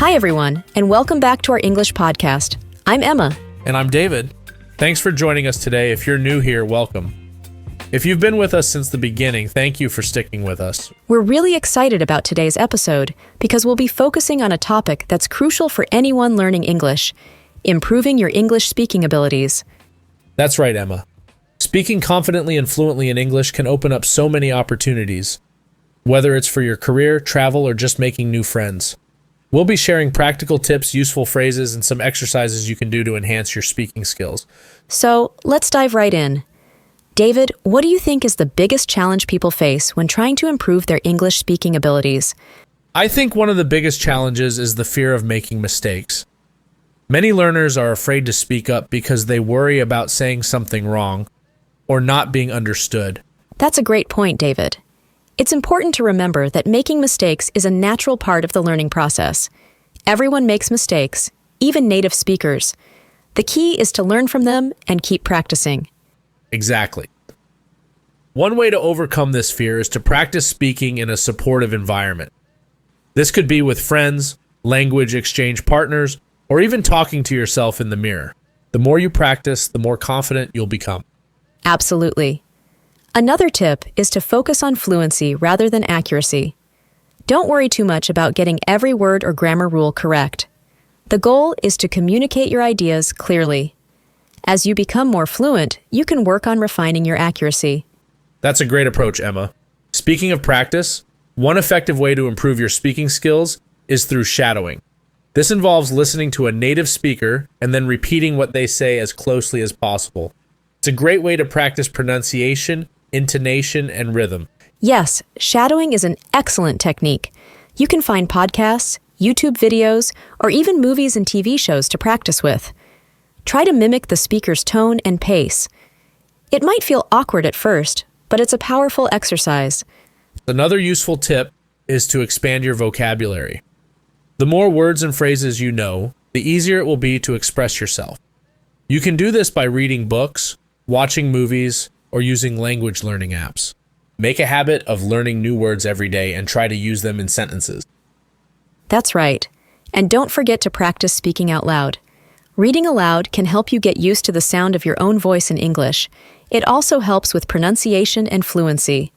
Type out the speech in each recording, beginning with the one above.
Hi, everyone, and welcome back to our English podcast. I'm Emma. And I'm David. Thanks for joining us today. If you're new here, welcome. If you've been with us since the beginning, thank you for sticking with us. We're really excited about today's episode because we'll be focusing on a topic that's crucial for anyone learning English: improving your English speaking abilities. That's right, Emma. Speaking confidently and fluently in English can open up so many opportunities, whether it's for your career, travel, or just making new friends. We'll be sharing practical tips, useful phrases, and some exercises you can do to enhance your speaking skills. So, let's dive right in. David, what do you think is the biggest challenge people face when trying to improve their English speaking abilities? I think one of the biggest challenges is the fear of making mistakes. Many learners are afraid to speak up because they worry about saying something wrong or not being understood. That's a great point, David. It's important to remember that making mistakes is a natural part of the learning process. Everyone makes mistakes, even native speakers. The key is to learn from them and keep practicing. Exactly. One way to overcome this fear is to practice speaking in a supportive environment. This could be with friends, language exchange partners, or even talking to yourself in the mirror. The more you practice, the more confident you'll become. Absolutely. Another tip is to focus on fluency rather than accuracy. Don't worry too much about getting every word or grammar rule correct. The goal is to communicate your ideas clearly. As you become more fluent, you can work on refining your accuracy. That's a great approach, Emma. Speaking of practice, one effective way to improve your speaking skills is through shadowing. This involves listening to a native speaker and then repeating what they say as closely as possible. It's a great way to practice pronunciation, intonation, and rhythm. Yes, shadowing is an excellent technique. You can find podcasts, YouTube videos, or even movies and TV shows to practice with. Try to mimic the speaker's tone and pace. It might feel awkward at first, but it's a powerful exercise. Another useful tip is to expand your vocabulary. The more words and phrases you know, the easier it will be to express yourself. You can do this by reading books, watching movies, or using language learning apps. Make a habit of learning new words every day and try to use them in sentences. That's right. And don't forget to practice speaking out loud. Reading aloud can help you get used to the sound of your own voice in English. It also helps with pronunciation and fluency.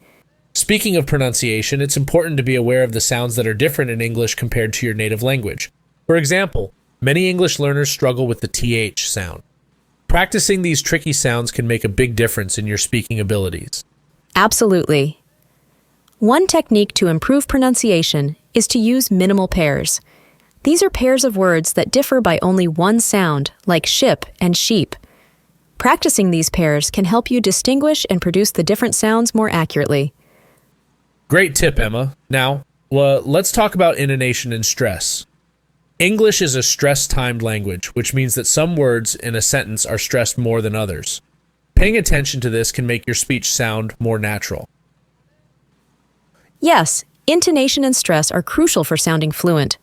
Speaking of pronunciation, it's important to be aware of the sounds that are different in English compared to your native language. For example, many English learners struggle with the TH sound. Practicing these tricky sounds can make a big difference in your speaking abilities. Absolutely. One technique to improve pronunciation is to use minimal pairs. These are pairs of words that differ by only one sound, like ship and sheep. Practicing these pairs can help you distinguish and produce the different sounds more accurately. Great tip, Emma. Now, let's talk about intonation and stress. English is a stress-timed language, which means that some words in a sentence are stressed more than others. Paying attention to this can make your speech sound more natural. Yes, intonation and stress are crucial for sounding fluent.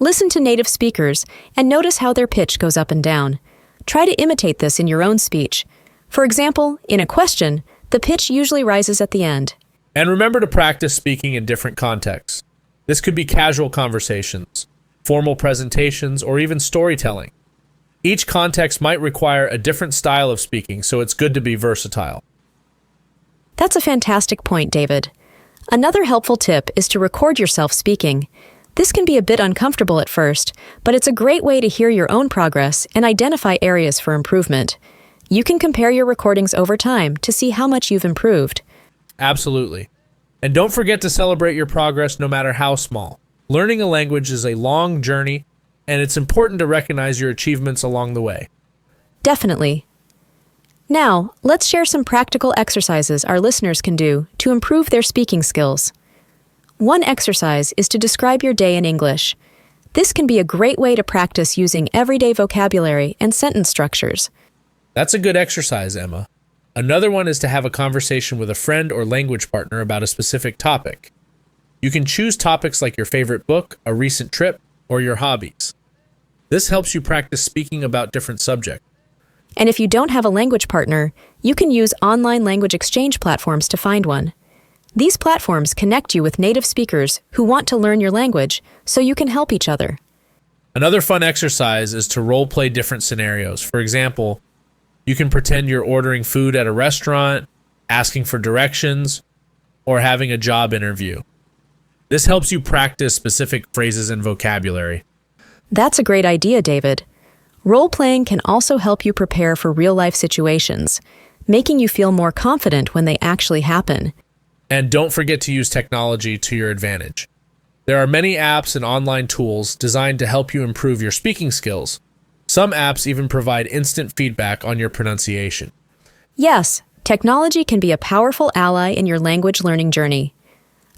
Listen to native speakers and notice how their pitch goes up and down. Try to imitate this in your own speech. For example, in a question, the pitch usually rises at the end. And remember to practice speaking in different contexts. This could be casual conversations, formal presentations, or even storytelling. Each context might require a different style of speaking, so it's good to be versatile. That's a fantastic point, David. Another helpful tip is to record yourself speaking. This can be a bit uncomfortable at first, but it's a great way to hear your own progress and identify areas for improvement. You can compare your recordings over time to see how much you've improved. Absolutely. And don't forget to celebrate your progress no matter how small. Learning a language is a long journey, and it's important to recognize your achievements along the way. Definitely. Now, let's share some practical exercises our listeners can do to improve their speaking skills. One exercise is to describe your day in English. This can be a great way to practice using everyday vocabulary and sentence structures. That's a good exercise, Emma. Another one is to have a conversation with a friend or language partner about a specific topic. You can choose topics like your favorite book, a recent trip, or your hobbies. This helps you practice speaking about different subjects. And if you don't have a language partner, you can use online language exchange platforms to find one. These platforms connect you with native speakers who want to learn your language, so you can help each other. Another fun exercise is to role play different scenarios. For example, you can pretend you're ordering food at a restaurant, asking for directions, or having a job interview. This helps you practice specific phrases and vocabulary. That's a great idea, David. Role-playing can also help you prepare for real-life situations, making you feel more confident when they actually happen. And don't forget to use technology to your advantage. There are many apps and online tools designed to help you improve your speaking skills. Some apps even provide instant feedback on your pronunciation. Yes, technology can be a powerful ally in your language learning journey.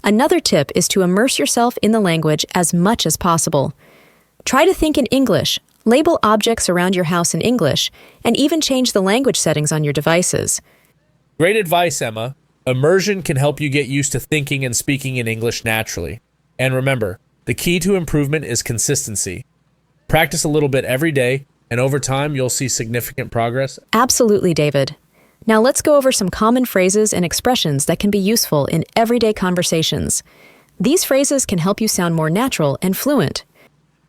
Another tip is to immerse yourself in the language as much as possible. Try to think in English, label objects around your house in English, and even change the language settings on your devices. Great advice, Emma. Immersion can help you get used to thinking and speaking in English naturally. And remember, the key to improvement is consistency. Practice a little bit every day, and over time, you'll see significant progress. Absolutely, David. Now let's go over some common phrases and expressions that can be useful in everyday conversations. These phrases can help you sound more natural and fluent.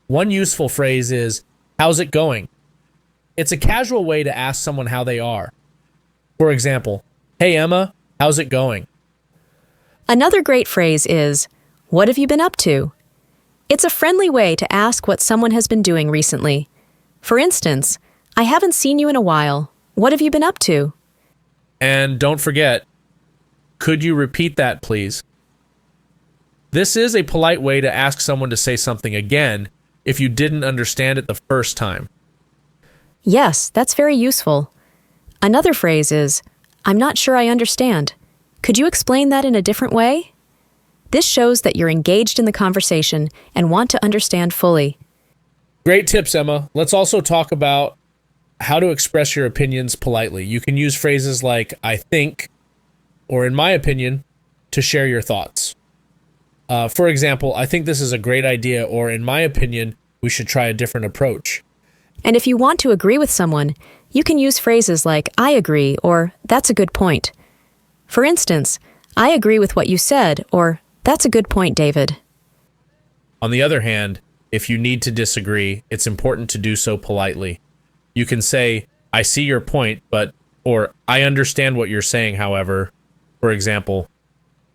One useful phrase is, "How's it going?" It's a casual way to ask someone how they are. For example, "Hey Emma, how's it going?" Another great phrase is, "What have you been up to?" It's a friendly way to ask what someone has been doing recently. For instance, "I haven't seen you in a while. What have you been up to?" And don't forget, "Could you repeat that, please?" This is a polite way to ask someone to say something again if you didn't understand it the first time. Yes, that's very useful. Another phrase is, "I'm not sure I understand. Could you explain that in a different way?" This shows that you're engaged in the conversation and want to understand fully. Great tips, Emma. Let's also talk about how to express your opinions politely. You can use phrases like "I think," or "in my opinion," to share your thoughts. For example, "I think this is a great idea," or "in my opinion, we should try a different approach." And if you want to agree with someone, you can use phrases like "I agree" or "That's a good point." For instance, "I agree with what you said," or "That's a good point, David." On the other hand, if you need to disagree, it's important to do so politely. You can say, "I see your point, or "I understand what you're saying, however." For example,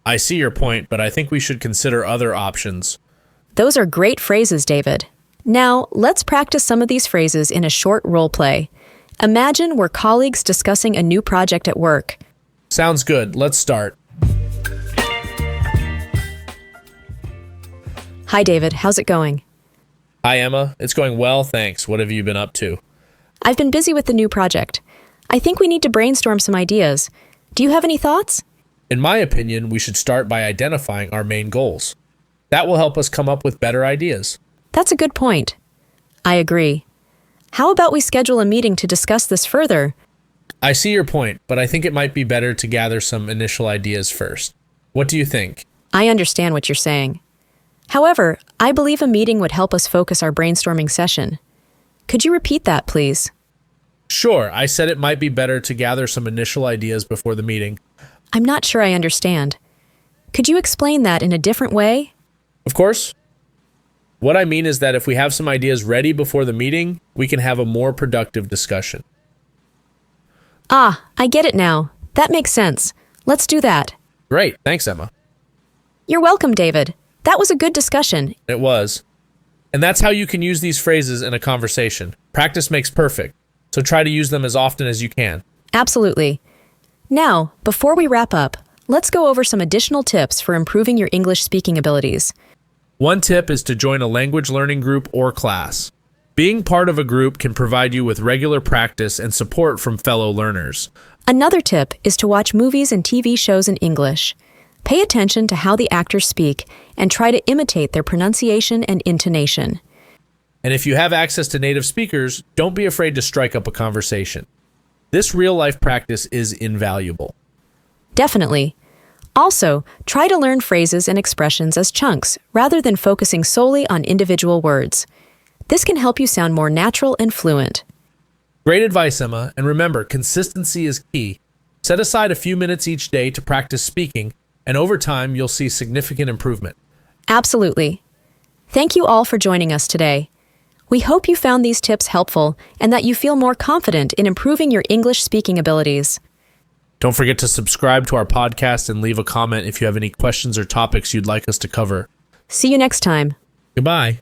"I see your point, but I think we should consider other options." Those are great phrases, David. Now, let's practice some of these phrases in a short role play. Imagine we're colleagues discussing a new project at work. Sounds good. Let's start. "Hi, David. How's it going?" "Hi, Emma. It's going well, thanks. What have you been up to?" "I've been busy with the new project. I think we need to brainstorm some ideas. Do you have any thoughts?" "In my opinion, we should start by identifying our main goals. That will help us come up with better ideas." "That's a good point." "I agree. How about we schedule a meeting to discuss this further?" "I see your point, but I think it might be better to gather some initial ideas first. What do you think?" "I understand what you're saying. However, I believe a meeting would help us focus our brainstorming session. Could you repeat that, please?" "Sure, I said it might be better to gather some initial ideas before the meeting." "I'm not sure I understand. Could you explain that in a different way?" "Of course. What I mean is that if we have some ideas ready before the meeting, we can have a more productive discussion." "Ah, I get it now. That makes sense. Let's do that." Great, thanks, Emma. "You're welcome, David. That was a good discussion." It was. And that's how you can use these phrases in a conversation. Practice makes perfect, so try to use them as often as you can. Absolutely. Now, before we wrap up, let's go over some additional tips for improving your English speaking abilities. One tip is to join a language learning group or class. Being part of a group can provide you with regular practice and support from fellow learners. Another tip is to watch movies and TV shows in English. Pay attention to how the actors speak and try to imitate their pronunciation and intonation. And if you have access to native speakers, don't be afraid to strike up a conversation. This real-life practice is invaluable. Definitely. Also, try to learn phrases and expressions as chunks rather than focusing solely on individual words. This can help you sound more natural and fluent. Great advice, Emma, and remember, consistency is key. Set aside a few minutes each day to practice speaking, and over time, you'll see significant improvement. Absolutely. Thank you all for joining us today. We hope you found these tips helpful and that you feel more confident in improving your English speaking abilities. Don't forget to subscribe to our podcast and leave a comment if you have any questions or topics you'd like us to cover. See you next time. Goodbye.